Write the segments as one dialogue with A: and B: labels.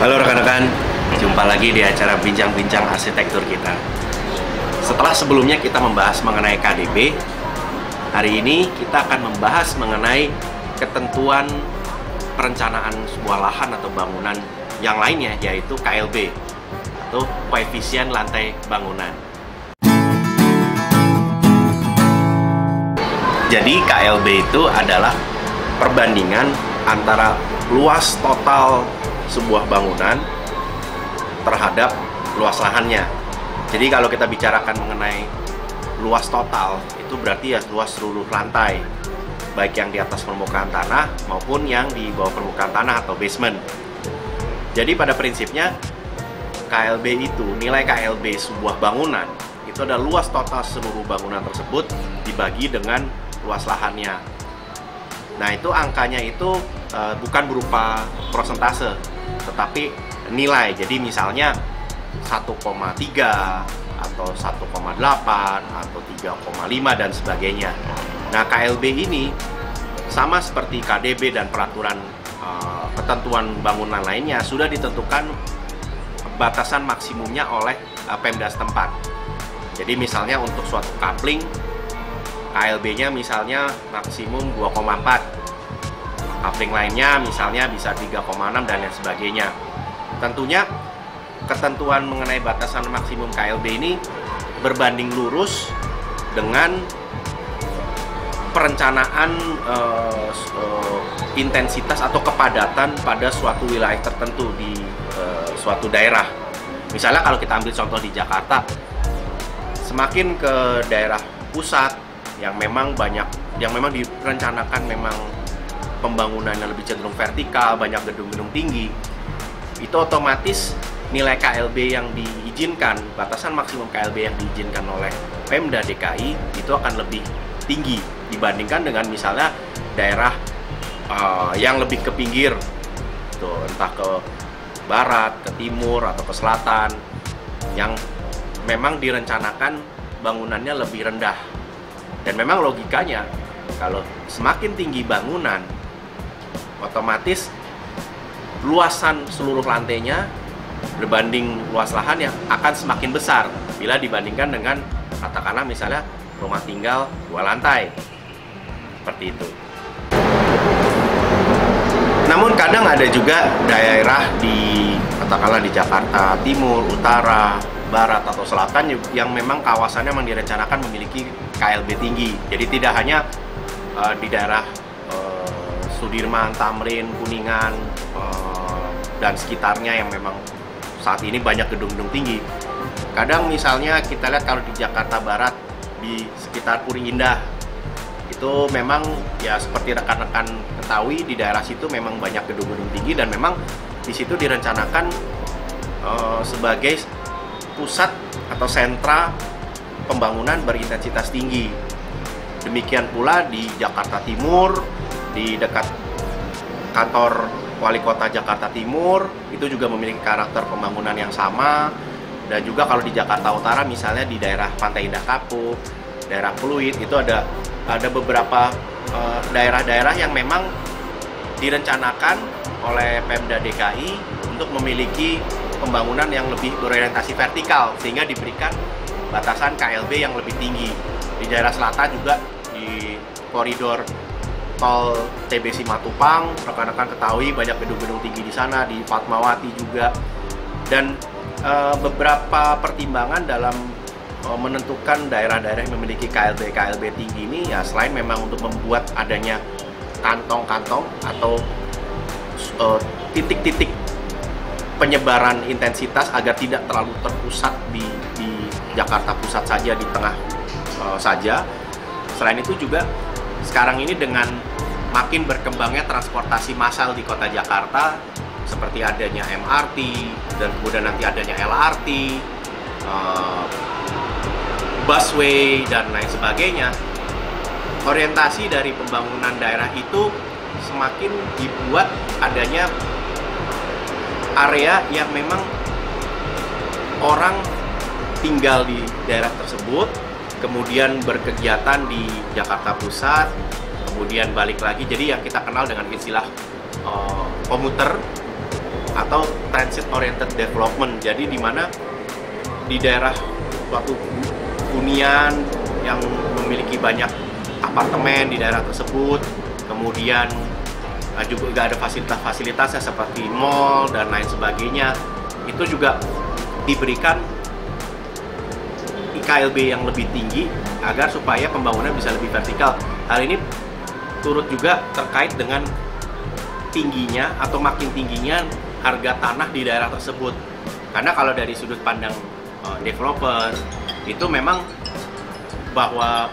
A: Halo rekan-rekan, jumpa lagi di acara bincang-bincang arsitektur kita. Setelah sebelumnya kita membahas mengenai KDB, hari ini kita akan membahas mengenai ketentuan perencanaan sebuah lahan atau bangunan yang lainnya, yaitu KLB atau koefisien lantai bangunan. Jadi KLB itu adalah perbandingan antara luas total sebuah bangunan terhadap luas lahannya. Jadi kalau kita bicarakan mengenai luas total, itu berarti ya luas seluruh lantai, baik yang di atas permukaan tanah maupun yang di bawah permukaan tanah atau basement. Jadi pada prinsipnya KLB itu, nilai KLB sebuah bangunan itu adalah luas total seluruh bangunan tersebut dibagi dengan luas lahannya. Nah, itu angkanya itu bukan berupa prosentase, tetapi nilai. Jadi misalnya 1,3 atau 1,8 atau 3,5 dan sebagainya. Nah, KLB ini sama seperti KDB dan peraturan ketentuan bangunan lainnya sudah ditentukan batasan maksimumnya oleh Pemda setempat. Jadi misalnya untuk suatu coupling KLB-nya misalnya maksimum 2,4. Coupling lainnya misalnya bisa 3,6 dan lain sebagainya. Tentunya ketentuan mengenai batasan maksimum KLB ini berbanding lurus dengan perencanaan intensitas atau kepadatan pada suatu wilayah tertentu di suatu daerah. Misalnya kalau kita ambil contoh di Jakarta, semakin ke daerah pusat yang memang direncanakan memang pembangunannya lebih cenderung vertikal, banyak gedung-gedung tinggi, itu otomatis nilai KLB yang diizinkan, batasan maksimum KLB yang diizinkan oleh Pemda DKI itu akan lebih tinggi dibandingkan dengan misalnya daerah yang lebih ke pinggir, tuh, entah ke barat, ke timur, atau ke selatan, yang memang direncanakan bangunannya lebih rendah. Dan memang logikanya, kalau semakin tinggi bangunan, otomatis luasan seluruh lantainya berbanding luas lahan yang akan semakin besar bila dibandingkan dengan katakanlah misalnya rumah tinggal 2 lantai. Seperti itu. Namun kadang ada juga daerah di katakanlah di Jakarta Timur, Utara, Barat atau Selatan yang memang kawasannya memang direncanakan memiliki KLB tinggi. Jadi tidak hanya di daerah Sudirman, Tamrin, Kuningan, dan sekitarnya yang memang saat ini banyak gedung-gedung tinggi. Kadang misalnya kita lihat kalau di Jakarta Barat, di sekitar Puri Indah, itu memang ya seperti rekan-rekan ketahui, di daerah situ memang banyak gedung-gedung tinggi dan memang di situ direncanakan sebagai pusat atau sentra pembangunan berintensitas tinggi. Demikian pula di Jakarta Timur, di dekat kantor Wali Kota Jakarta Timur, itu juga memiliki karakter pembangunan yang sama. Dan juga kalau di Jakarta Utara, misalnya di daerah Pantai Indah Kapuk, daerah Pluit, itu ada beberapa daerah-daerah yang memang direncanakan oleh Pemda DKI untuk memiliki pembangunan yang lebih berorientasi vertikal, sehingga diberikan batasan KLB yang lebih tinggi. Di daerah selatan juga, di koridor tol TBC Matupang, rekan-rekan ketahui banyak gedung-gedung tinggi di sana, di Fatmawati juga. Dan beberapa pertimbangan dalam menentukan daerah-daerah yang memiliki KLB tinggi ini, ya selain memang untuk membuat adanya kantong-kantong atau titik-titik penyebaran intensitas agar tidak terlalu terpusat di Jakarta Pusat saja, di tengah saja. Selain itu juga sekarang ini dengan makin berkembangnya transportasi massal di kota Jakarta, seperti adanya MRT dan kemudian nanti adanya LRT, busway dan lain sebagainya, orientasi dari pembangunan daerah itu semakin dibuat adanya area yang memang orang tinggal di daerah tersebut, kemudian berkegiatan di Jakarta Pusat, kemudian balik lagi. Jadi yang kita kenal dengan istilah komuter atau transit oriented development. Jadi di mana di daerah suatu hunian yang memiliki banyak apartemen di daerah tersebut, kemudian juga ada fasilitas-fasilitasnya seperti mall dan lain sebagainya, itu juga diberikan KLB yang lebih tinggi agar supaya pembangunan bisa lebih vertikal. Hal ini turut juga terkait dengan tingginya atau makin tingginya harga tanah di daerah tersebut. Karena kalau dari sudut pandang developer itu memang bahwa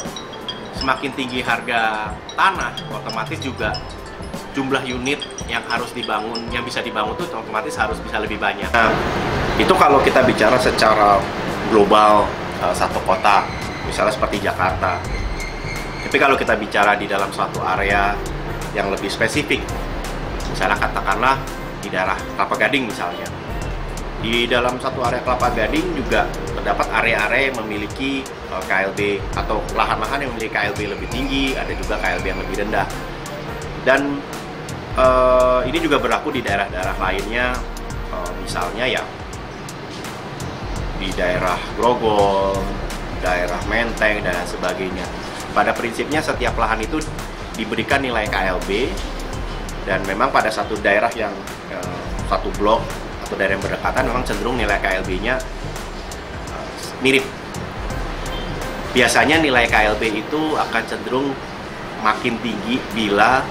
A: semakin tinggi harga tanah, otomatis juga jumlah unit yang harus dibangun, yang bisa dibangun itu otomatis harus bisa lebih banyak. Nah, itu kalau kita bicara secara global satu kota, misalnya seperti Jakarta. Tapi kalau kita bicara di dalam suatu area yang lebih spesifik, misalnya katakanlah di daerah Kelapa Gading misalnya. Di dalam satu area Kelapa Gading juga terdapat area-area yang memiliki KLB atau lahan-lahan yang memiliki KLB lebih tinggi, ada juga KLB yang lebih rendah. Dan ini juga berlaku di daerah-daerah lainnya, misalnya ya di daerah Grogol, daerah Menteng, dan sebagainya. Pada prinsipnya setiap lahan itu diberikan nilai KLB, dan memang pada satu daerah yang satu blok atau daerah yang berdekatan memang cenderung nilai KLB-nya mirip. Biasanya nilai KLB itu akan cenderung makin tinggi bila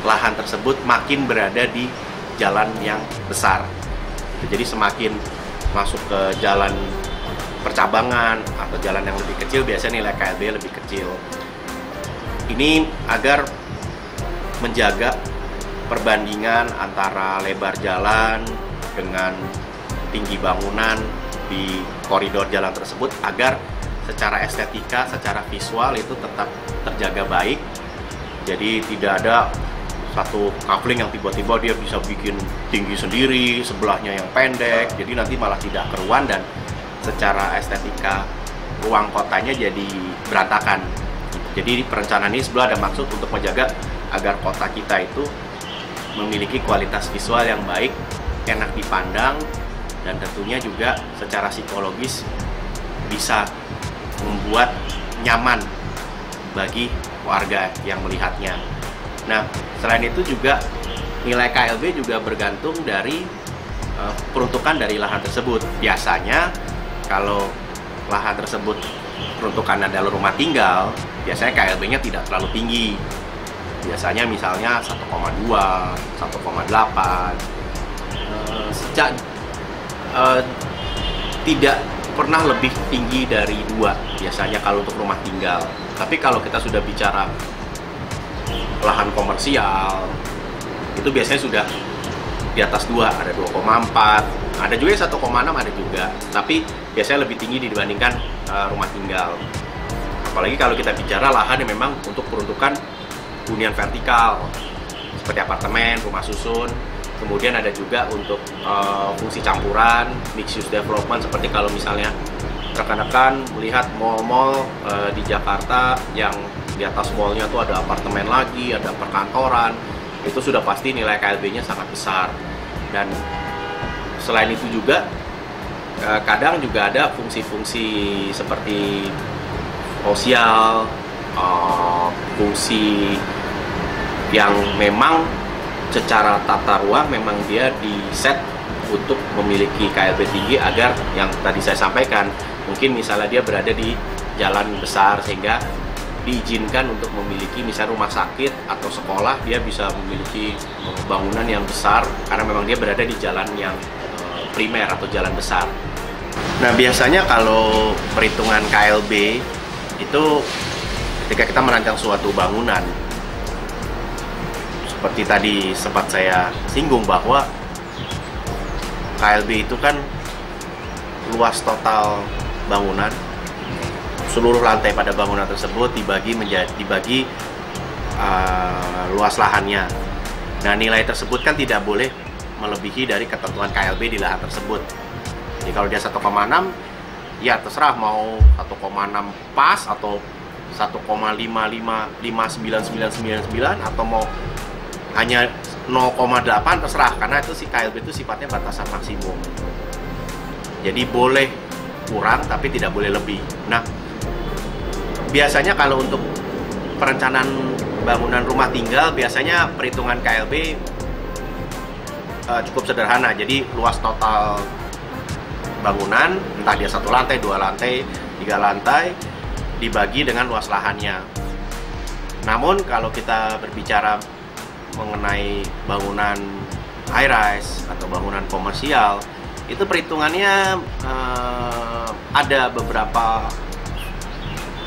A: lahan tersebut makin berada di jalan yang besar. Jadi semakin masuk ke jalan percabangan atau jalan yang lebih kecil, biasanya nilai KLB lebih kecil. Ini agar menjaga perbandingan antara lebar jalan dengan tinggi bangunan di koridor jalan tersebut, agar secara estetika, secara visual itu tetap terjaga baik. Jadi tidak ada satu coupling yang tiba-tiba dia bisa bikin tinggi sendiri, sebelahnya yang pendek, jadi nanti malah tidak keruan dan secara estetika ruang kotanya jadi berantakan. Jadi perencanaan ini sebenarnya ada maksud untuk menjaga agar kota kita itu memiliki kualitas visual yang baik, enak dipandang, dan tentunya juga secara psikologis bisa membuat nyaman bagi warga yang melihatnya. Nah, selain itu juga nilai KLB juga bergantung dari peruntukan dari lahan tersebut. Biasanya kalau lahan tersebut peruntukannya adalah rumah tinggal, biasanya KLB-nya tidak terlalu tinggi. Biasanya misalnya 1,2, 1,8. Tidak pernah lebih tinggi dari 2 biasanya kalau untuk rumah tinggal. Tapi kalau kita sudah bicara lahan komersial, itu biasanya sudah di atas 2, ada 2,4, ada juga 1,6, ada juga, tapi biasanya lebih tinggi dibandingkan rumah tinggal. Apalagi kalau kita bicara lahan yang memang untuk peruntukan hunian vertikal seperti apartemen, rumah susun. Kemudian ada juga untuk fungsi campuran, mixed use development, seperti kalau misalnya rekan-rekan melihat mall-mall di Jakarta yang di atas mallnya tuh ada apartemen lagi, ada perkantoran, itu sudah pasti nilai KLB-nya sangat besar. Dan selain itu juga kadang juga ada fungsi-fungsi seperti sosial, fungsi yang memang secara tata ruang memang dia di-set untuk memiliki KLB tinggi, agar yang tadi saya sampaikan, mungkin misalnya dia berada di jalan besar sehingga diizinkan untuk memiliki misalnya rumah sakit atau sekolah, dia bisa memiliki bangunan yang besar karena memang dia berada di jalan yang primer atau jalan besar. Nah, biasanya kalau perhitungan KLB itu ketika kita merancang suatu bangunan, seperti tadi sempat saya singgung bahwa KLB itu kan luas total bangunan, seluruh lantai pada bangunan tersebut dibagi luas lahannya. Nah, nilai tersebut kan tidak boleh melebihi dari ketentuan KLB di lahan tersebut. Jadi kalau dia 1,6, ya terserah mau 1,6 pas atau 1,55999 atau mau hanya 0,8 terserah, karena itu si KLB itu sifatnya batasan maksimum. Jadi boleh kurang tapi tidak boleh lebih. Nah, biasanya kalau untuk perencanaan bangunan rumah tinggal, biasanya perhitungan KLB cukup sederhana. Jadi luas total bangunan, entah dia 1 lantai, 2 lantai, 3 lantai, dibagi dengan luas lahannya. Namun kalau kita berbicara mengenai bangunan high rise atau bangunan komersial, itu perhitungannya ada beberapa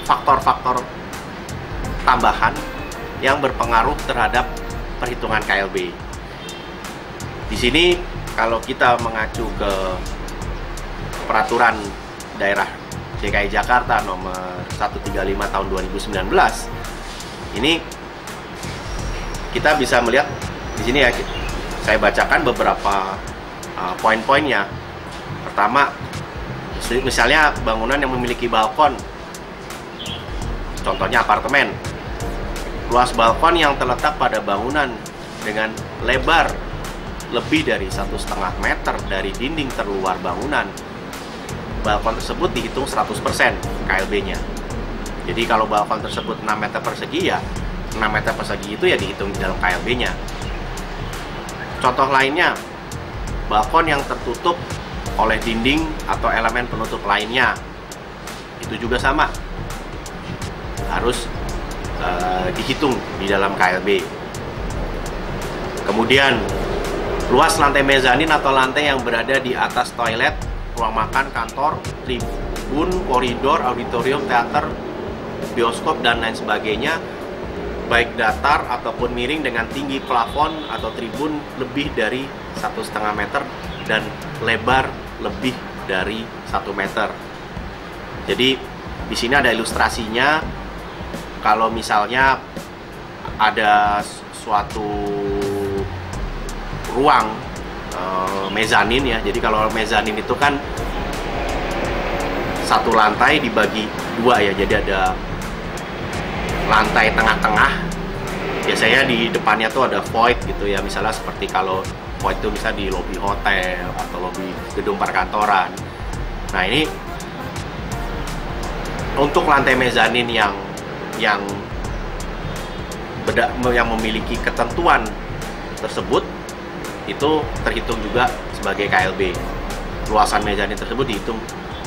A: faktor-faktor tambahan yang berpengaruh terhadap perhitungan KLB. Di sini kalau kita mengacu ke peraturan daerah DKI Jakarta nomor 135 tahun 2019, ini kita bisa melihat di sini ya, saya bacakan beberapa poin-poinnya. Pertama, misalnya bangunan yang memiliki balkon, contohnya apartemen. Luas balkon yang terletak pada bangunan dengan lebar lebih dari 1,5 meter dari dinding terluar bangunan, balkon tersebut dihitung 100% KLB-nya. Jadi kalau balkon tersebut 6 meter persegi, ya 6 meter persegi itu ya dihitung di dalam KLB-nya. Contoh lainnya, balkon yang tertutup oleh dinding atau elemen penutup lainnya, itu juga sama, harus dihitung di dalam KLB. Kemudian, luas lantai mezanin atau lantai yang berada di atas toilet, ruang makan, kantor, tribun, koridor, auditorium, teater, bioskop, dan lain sebagainya, baik datar ataupun miring dengan tinggi plafon atau tribun lebih dari 1,5 meter dan lebar lebih dari 1 meter. Jadi di sini ada ilustrasinya. Kalau misalnya ada suatu ruang mezanin ya, jadi kalau mezanin itu kan satu lantai dibagi 2 ya, jadi ada lantai tengah-tengah, biasanya di depannya tuh ada void gitu ya, misalnya seperti kalau void itu bisa di lobi hotel atau lobi gedung perkantoran. Nah, ini untuk lantai mezanin yang memiliki ketentuan tersebut, itu terhitung juga sebagai KLB. Luasan mezanin tersebut dihitung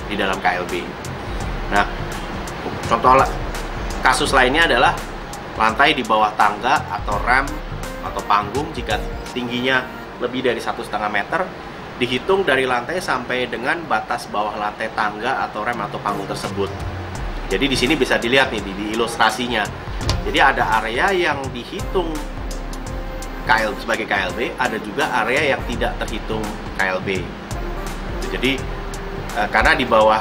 A: di dalam KLB. Nah, contoh kasus lainnya adalah lantai di bawah tangga atau ramp atau panggung jika tingginya lebih dari 1,5 meter, dihitung dari lantai sampai dengan batas bawah lantai tangga atau rem atau panggung tersebut. Jadi di sini bisa dilihat nih di ilustrasinya. Jadi ada area yang dihitung sebagai KLB, ada juga area yang tidak terhitung KLB. Jadi karena di bawah,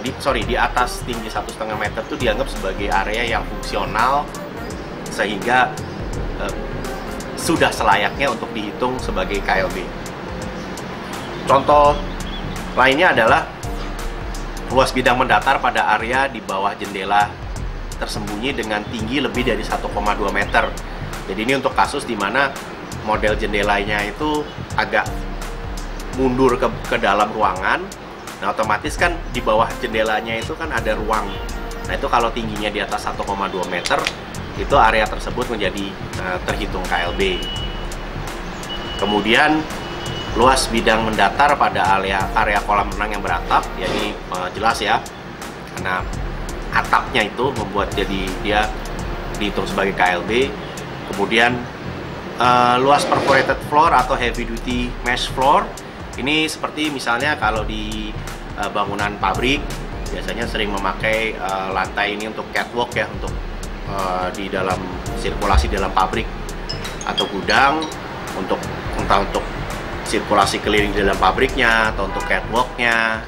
A: di atas tinggi 1,5 meter itu dianggap sebagai area yang fungsional, sehingga sudah selayaknya untuk dihitung sebagai KLB. Contoh lainnya adalah luas bidang mendatar pada area di bawah jendela tersembunyi dengan tinggi lebih dari 1,2 meter. Jadi ini untuk kasus di mana model jendelanya itu agak mundur ke dalam ruangan. Nah, otomatis kan di bawah jendelanya itu kan ada ruang. Nah, itu kalau tingginya di atas 1,2 meter, itu area tersebut menjadi terhitung KLB. Kemudian luas bidang mendatar pada area kolam renang yang beratap, ya ini jelas ya, karena atapnya itu membuat jadi dia dihitung sebagai KLB. Kemudian luas perforated floor atau heavy duty mesh floor, ini seperti misalnya kalau di bangunan pabrik biasanya sering memakai lantai ini untuk catwalk ya, untuk di dalam sirkulasi dalam pabrik atau gudang, entah untuk sirkulasi keliling di dalam pabriknya atau untuk catwalknya.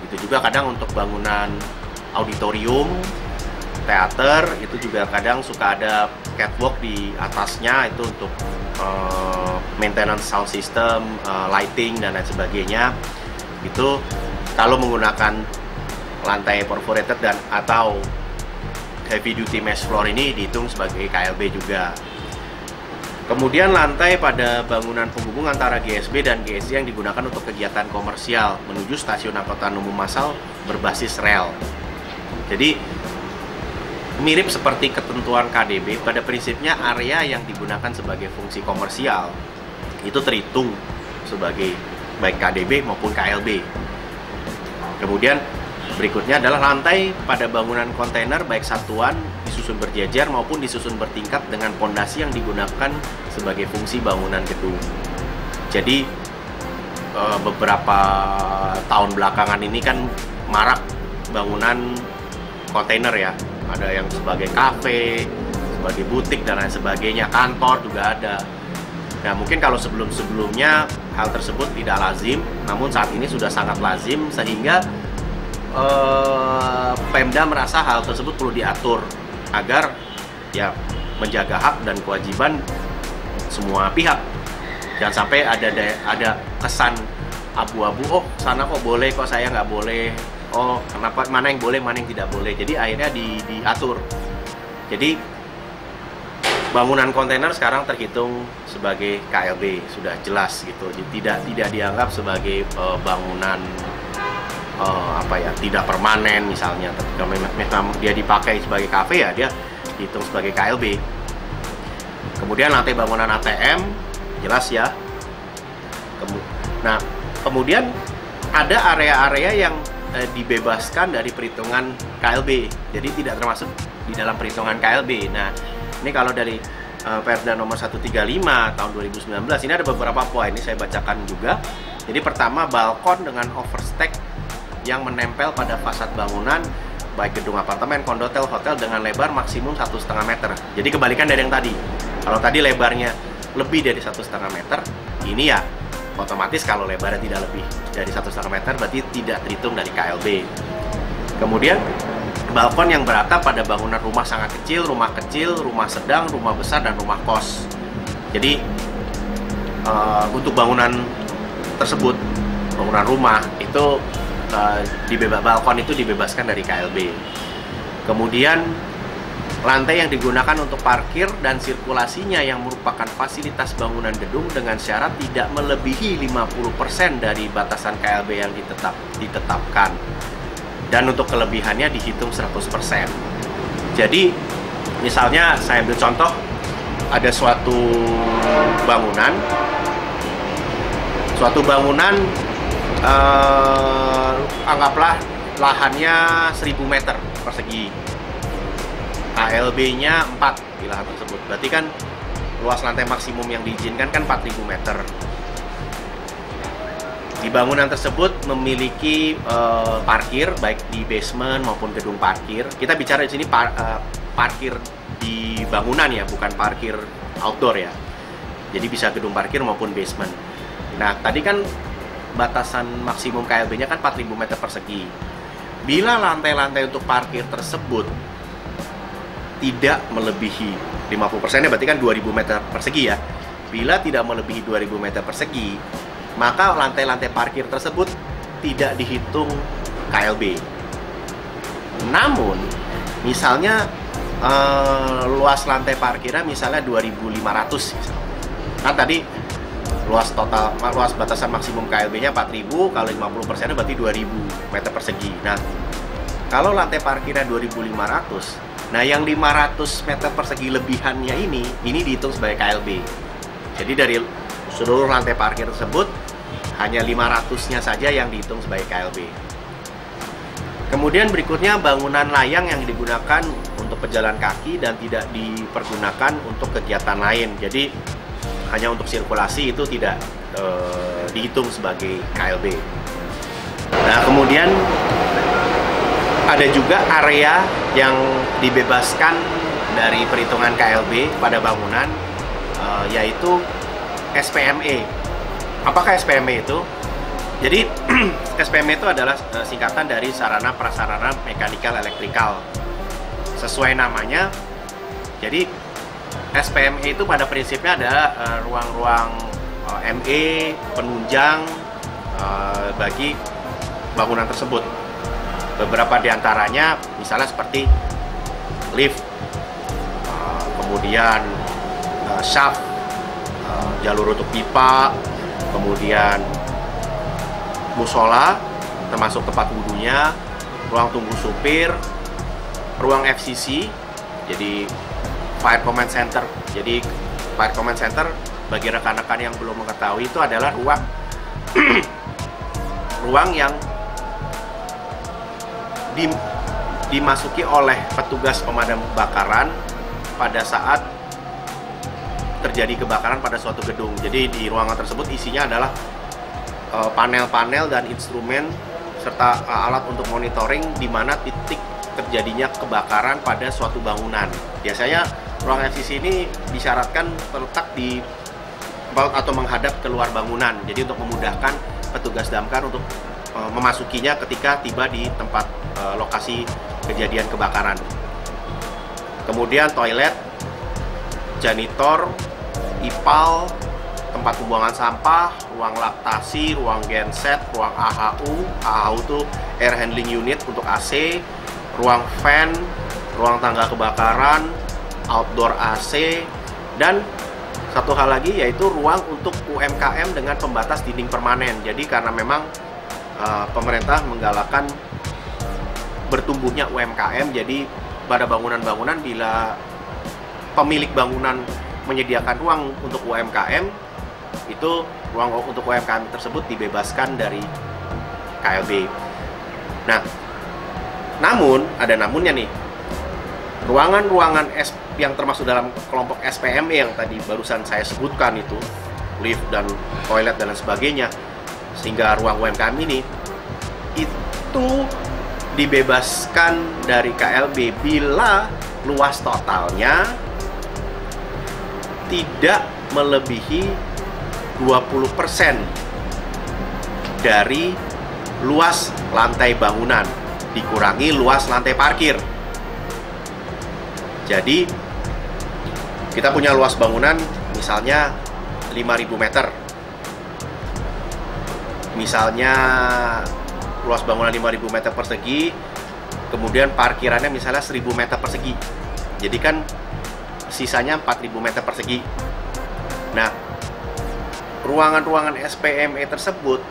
A: Itu juga kadang untuk bangunan auditorium, teater, itu juga kadang suka ada catwalk di atasnya, itu untuk maintenance sound system, lighting, dan lain sebagainya. Itu kalau menggunakan lantai perforated dan atau heavy duty mesh floor ini dihitung sebagai KLB juga. Kemudian lantai pada bangunan penghubung antara GSB dan GSC yang digunakan untuk kegiatan komersial menuju stasiun angkutan umum massal berbasis rel. Jadi mirip seperti ketentuan KDB, pada prinsipnya area yang digunakan sebagai fungsi komersial itu terhitung sebagai baik KDB maupun KLB. Kemudian berikutnya adalah lantai pada bangunan kontainer baik satuan disusun berjejer maupun disusun bertingkat dengan pondasi yang digunakan sebagai fungsi bangunan gedung. Jadi beberapa tahun belakangan ini kan marak bangunan kontainer ya. Ada yang sebagai kafe, sebagai butik dan lain sebagainya, kantor juga ada. Nah, mungkin kalau sebelum-sebelumnya hal tersebut tidak lazim, namun saat ini sudah sangat lazim sehingga Pemda merasa hal tersebut perlu diatur agar ya menjaga hak dan kewajiban semua pihak. Jangan sampai ada kesan abu-abu, oh sana kok boleh, kok saya nggak boleh, oh kenapa, mana yang boleh, mana yang tidak boleh. Jadi akhirnya diatur. Jadi bangunan kontainer sekarang terhitung sebagai KLB, sudah jelas gitu. Jadi tidak dianggap sebagai bangunan tidak permanen misalnya. Ketika memang dia dipakai sebagai kafe ya dia dihitung sebagai KLB. Kemudian lantai bangunan ATM jelas ya. Nah, kemudian ada area-area yang dibebaskan dari perhitungan KLB, jadi tidak termasuk di dalam perhitungan KLB. Nah, ini kalau dari Perda nomor 135 tahun 2019 ini ada beberapa poin, ini saya bacakan juga. Jadi pertama, balkon dengan overstack yang menempel pada fasad bangunan baik gedung apartemen, kondotel, hotel dengan lebar maksimum 1,5 meter. Jadi kebalikan dari yang tadi. Kalau tadi lebarnya lebih dari 1,5 meter, ini ya otomatis kalau lebarnya tidak lebih dari 1,5 meter berarti tidak terhitung dari KLB. Kemudian balkon yang beratap pada bangunan rumah sangat kecil, rumah sedang, rumah besar, dan rumah kos. Jadi untuk bangunan tersebut, bangunan rumah itu balkon itu dibebaskan dari KLB. Kemudian lantai yang digunakan untuk parkir dan sirkulasinya yang merupakan fasilitas bangunan gedung dengan syarat tidak melebihi 50% dari batasan KLB yang ditetapkan. Dan untuk kelebihannya dihitung 100%. Jadi misalnya saya ambil contoh, ada suatu bangunan anggaplah lahannya 1000 meter persegi, KLB-nya 4 di lahan tersebut, berarti kan luas lantai maksimum yang diizinkan kan 4000 meter. Di bangunan tersebut memiliki parkir baik di basement maupun gedung parkir. Kita bicara di sini parkir di bangunan ya, bukan parkir outdoor ya. Jadi bisa gedung parkir maupun basement. Nah, tadi kan batasan maksimum KLB-nya kan 4000 meter persegi. Bila lantai-lantai untuk parkir tersebut tidak melebihi 50%, berarti kan 2000 meter persegi ya. Bila tidak melebihi 2000 meter persegi, maka lantai-lantai parkir tersebut tidak dihitung KLB. Namun, misalnya luas lantai parkirnya misalnya 2500 misalnya. Kan tadi luas batasan maksimum KLB-nya 4000, kalau 50% berarti 2000 meter persegi. Nah, kalau lantai parkirnya 2500, nah yang 500 meter persegi lebihannya ini dihitung sebagai KLB. Jadi dari seluruh lantai parkir tersebut hanya 500-nya saja yang dihitung sebagai KLB. Kemudian berikutnya bangunan layang yang digunakan untuk pejalan kaki dan tidak dipergunakan untuk kegiatan lain. Jadi hanya untuk sirkulasi itu tidak dihitung sebagai KLB. Nah, kemudian ada juga area yang dibebaskan dari perhitungan KLB pada bangunan, yaitu SPME. Apakah SPME itu? Jadi SPME itu adalah singkatan dari sarana prasarana mekanikal elektrikal. Sesuai namanya, jadi SPME itu pada prinsipnya ada ruang-ruang ME penunjang bagi bangunan tersebut. Beberapa diantaranya misalnya seperti lift, kemudian shaft, jalur untuk pipa, kemudian musola, termasuk tempat wudhunya, ruang tunggu supir, ruang FCC, jadi Fire Command Center. Jadi Fire Command Center bagi rekan-rekan yang belum mengetahui itu adalah ruang ruang yang dimasuki oleh petugas pemadam kebakaran pada saat terjadi kebakaran pada suatu gedung. Jadi di ruangan tersebut isinya adalah panel-panel dan instrumen serta alat untuk monitoring di mana titik terjadinya kebakaran pada suatu bangunan. Biasanya ruang FCC ini disyaratkan terletak di atau menghadap keluar bangunan. Jadi untuk memudahkan petugas damkar untuk memasukinya ketika tiba di tempat lokasi kejadian kebakaran. Kemudian toilet, janitor, IPAL, tempat pembuangan sampah, ruang laktasi, ruang genset, ruang AHU. AHU itu air handling unit untuk AC, ruang fan, ruang tangga kebakaran, outdoor AC, dan satu hal lagi yaitu ruang untuk UMKM dengan pembatas dinding permanen. Jadi karena memang pemerintah menggalakkan bertumbuhnya UMKM, jadi pada bangunan-bangunan bila pemilik bangunan menyediakan ruang untuk UMKM, itu ruang untuk UMKM tersebut dibebaskan dari KLB. Nah, namun ada namunnya nih. Ruangan-ruangan yang termasuk dalam kelompok SPME yang tadi barusan saya sebutkan itu, lift dan toilet dan lain sebagainya, sehingga ruang UMKM ini itu dibebaskan dari KLB bila luas totalnya tidak melebihi 20% dari luas lantai bangunan, dikurangi luas lantai parkir. Jadi kita punya luas bangunan misalnya 5.000 meter. Misalnya luas bangunan 5.000 meter persegi, kemudian parkirannya misalnya 1.000 meter persegi. Jadi kan sisanya 4.000 meter persegi. Nah, ruangan-ruangan SPME tersebut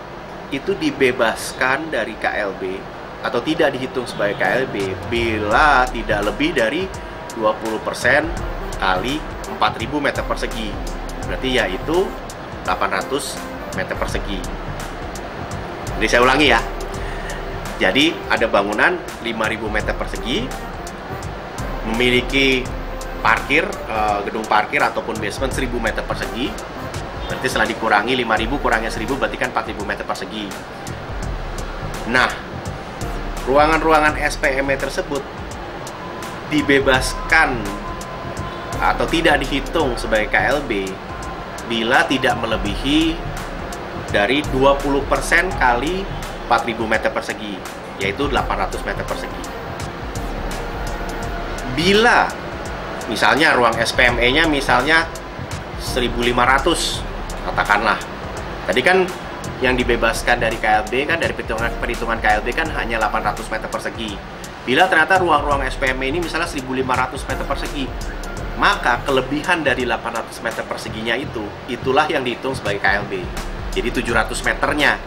A: itu dibebaskan dari KLB atau tidak dihitung sebagai KLB bila tidak lebih dari 20% kali 4.000 meter persegi. Berarti yaitu 800 meter persegi. Jadi saya ulangi ya. Jadi ada bangunan 5.000 meter persegi, memiliki parkir, gedung parkir ataupun basement 1.000 meter persegi. Berarti setelah dikurangi 5.000 kurangnya 1.000 berarti kan 4.000 meter persegi. Nah, ruangan-ruangan SPME tersebut dibebaskan atau tidak dihitung sebagai KLB bila tidak melebihi dari 20% kali 4.000 meter persegi, yaitu 800 meter persegi. Bila misalnya ruang SPME-nya misalnya 1.500, katakanlah. Tadi kan yang dibebaskan dari KLB kan, dari perhitungan KLB kan hanya 800 meter persegi. Bila ternyata ruang-ruang SPME ini misalnya 1.500 meter persegi, maka kelebihan dari 800 meter perseginya itulah yang dihitung sebagai KLB. Jadi 700 meternya,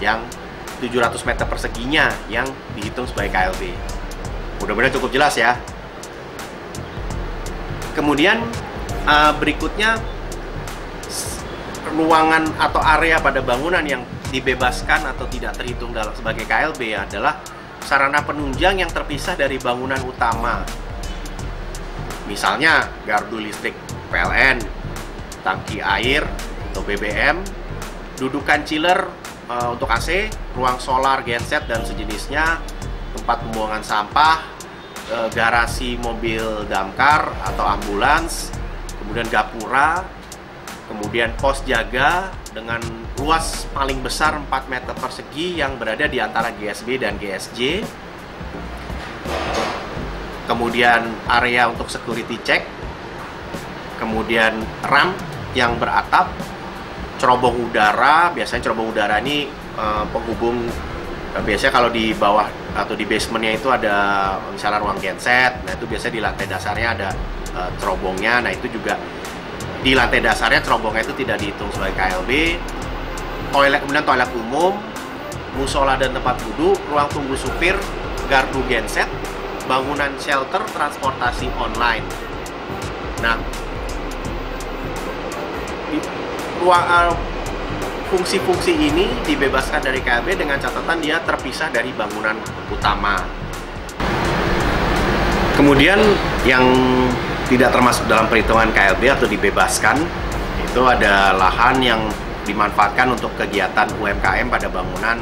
A: yang 700 meter perseginya yang dihitung sebagai KLB. Mudah-mudahan cukup jelas ya. Kemudian berikutnya, ruangan atau area pada bangunan yang dibebaskan atau tidak terhitung sebagai KLB adalah sarana penunjang yang terpisah dari bangunan utama. Misalnya gardu listrik PLN, tangki air atau BBM, dudukan chiller untuk AC, ruang solar, genset dan sejenisnya, tempat pembuangan sampah, garasi mobil damkar atau ambulans, kemudian gapura, kemudian pos jaga dengan luas paling besar 4 meter persegi yang berada di antara GSB dan GSJ. Kemudian area untuk security check, kemudian ramp yang beratap, cerobong udara. Biasanya cerobong udara ini penghubung, biasanya kalau di bawah atau di basementnya itu ada misalnya ruang genset. Nah itu biasanya di lantai dasarnya ada cerobongnya. Nah itu juga di lantai dasarnya cerobongnya itu tidak dihitung sebagai KLB. Kemudian toilet umum, musola dan tempat duduk, ruang tunggu supir, gardu genset, bangunan shelter, transportasi online. Nah, fungsi-fungsi ini dibebaskan dari KLB dengan catatan dia terpisah dari bangunan utama. Kemudian yang tidak termasuk dalam perhitungan KLB atau dibebaskan itu ada lahan yang dimanfaatkan untuk kegiatan UMKM pada bangunan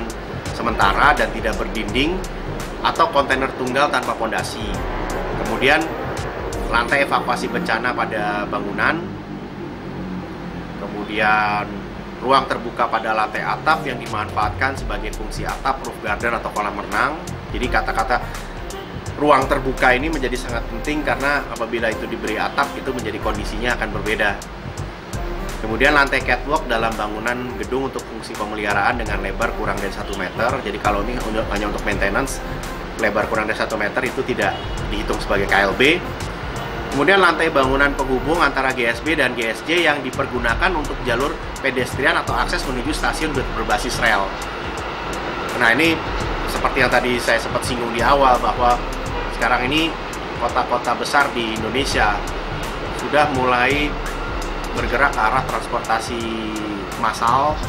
A: sementara dan tidak berdinding atau kontainer tunggal tanpa pondasi. Kemudian lantai evakuasi bencana pada bangunan. Kemudian ruang terbuka pada lantai atap yang dimanfaatkan sebagai fungsi atap, roof garden atau kolam renang. Jadi kata-kata ruang terbuka ini menjadi sangat penting karena apabila itu diberi atap itu menjadi kondisinya akan berbeda. Kemudian lantai catwalk dalam bangunan gedung untuk fungsi pemeliharaan dengan lebar kurang dari 1 meter. Jadi kalau ini hanya untuk maintenance, lebar kurang dari 1 meter itu tidak dihitung sebagai KLB. Kemudian lantai bangunan penghubung antara GSB dan GSJ yang dipergunakan untuk jalur pedestrian atau akses menuju stasiun berbasis rel. Nah, ini seperti yang tadi saya sempat singgung di awal bahwa sekarang ini kota-kota besar di Indonesia sudah mulai bergerak ke arah transportasi massal.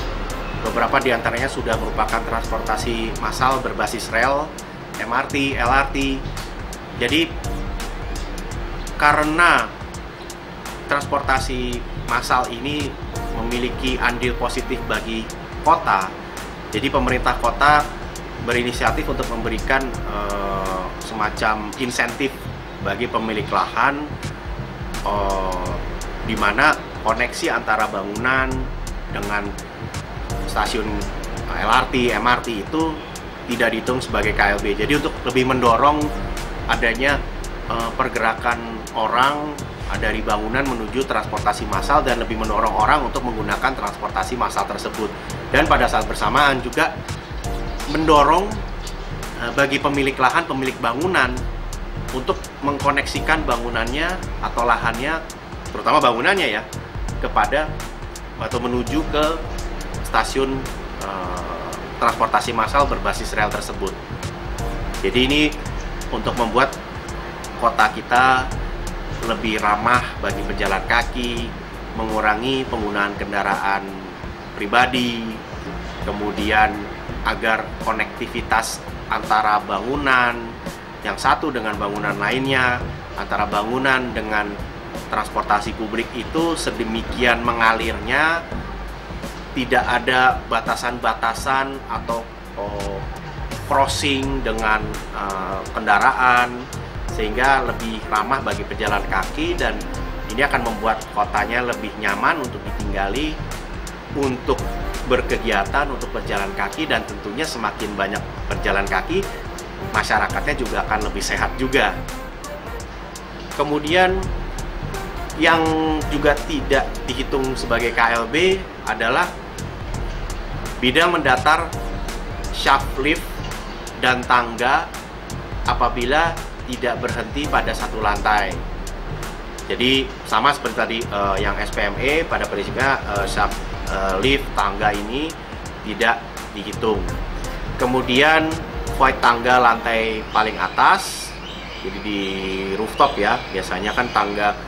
A: Beberapa diantaranya sudah merupakan transportasi massal berbasis rel, MRT, LRT. Jadi karena transportasi massal ini memiliki andil positif bagi kota, jadi pemerintah kota berinisiatif untuk memberikan semacam insentif bagi pemilik lahan, di mana koneksi antara bangunan dengan stasiun LRT, MRT itu tidak dihitung sebagai KLB. Jadi untuk lebih mendorong adanya pergerakan orang dari bangunan menuju transportasi massal dan lebih mendorong orang untuk menggunakan transportasi massal tersebut. Dan pada saat bersamaan juga mendorong bagi pemilik lahan, pemilik bangunan untuk mengkoneksikan bangunannya atau lahannya, terutama bangunannya ya, kepada atau menuju ke stasiun transportasi massal berbasis rel tersebut. Jadi ini untuk membuat kota kita lebih ramah bagi pejalan kaki, mengurangi penggunaan kendaraan pribadi, kemudian agar konektivitas antara bangunan yang satu dengan bangunan lainnya, antara bangunan dengan transportasi publik itu sedemikian mengalirnya, tidak ada batasan-batasan atau crossing dengan kendaraan, sehingga lebih ramah bagi pejalan kaki, dan ini akan membuat kotanya lebih nyaman untuk ditinggali, untuk berkegiatan, untuk berjalan kaki, dan tentunya semakin banyak berjalan kaki, masyarakatnya juga akan lebih sehat juga. Kemudian yang juga tidak dihitung sebagai KLB adalah bidang mendatar, shaft lift, dan tangga apabila tidak berhenti pada satu lantai. Jadi sama seperti tadi yang SPME, pada prinsipnya shaft lift, tangga ini tidak dihitung. Kemudian void tangga lantai paling atas, jadi di rooftop ya, biasanya kan tangga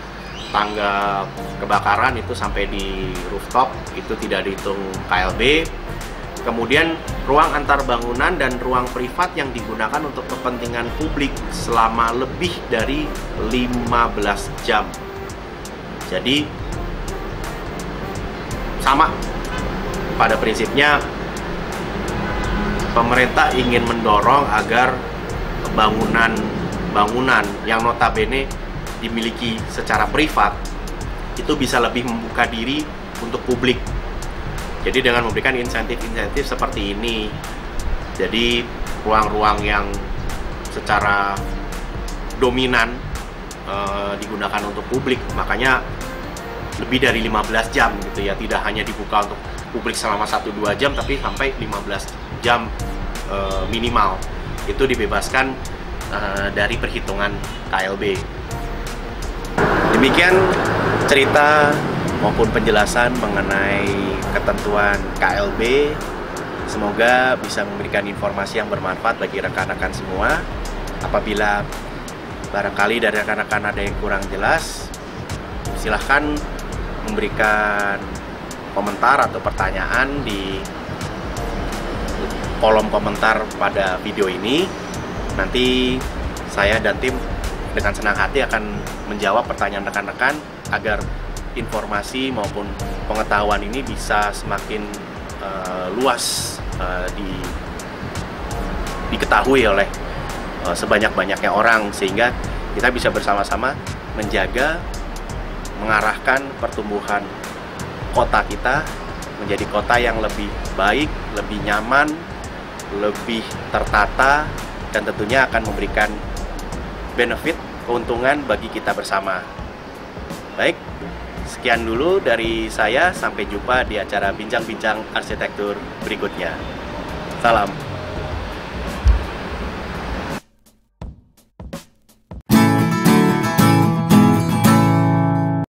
A: kebakaran itu sampai di rooftop itu tidak dihitung KLB. Kemudian ruang antar bangunan dan ruang privat yang digunakan untuk kepentingan publik selama lebih dari 15 jam. Jadi sama pada prinsipnya, pemerintah ingin mendorong agar bangunan yang notabene dimiliki secara privat itu bisa lebih membuka diri untuk publik. Jadi dengan memberikan insentif-insentif seperti ini, jadi ruang-ruang yang secara dominan digunakan untuk publik, makanya lebih dari 15 jam gitu ya, tidak hanya dibuka untuk publik selama 1-2 jam, tapi sampai 15 jam minimal itu dibebaskan dari perhitungan KLB. Demikian cerita maupun penjelasan mengenai ketentuan KLB. Semoga bisa memberikan informasi yang bermanfaat bagi rekan-rekan semua. Apabila barangkali dari rekan-rekan ada yang kurang jelas, silahkan memberikan komentar atau pertanyaan di kolom komentar pada video ini. Nanti saya dan tim dengan senang hati akan menjawab pertanyaan rekan-rekan agar informasi maupun pengetahuan ini bisa semakin luas diketahui oleh sebanyak-banyaknya orang, sehingga kita bisa bersama-sama menjaga, mengarahkan pertumbuhan kota kita menjadi kota yang lebih baik, lebih nyaman, lebih tertata, dan tentunya akan memberikan benefit, keuntungan bagi kita bersama. Baik, sekian dulu dari saya. Sampai jumpa di acara bincang-bincang arsitektur berikutnya. Salam.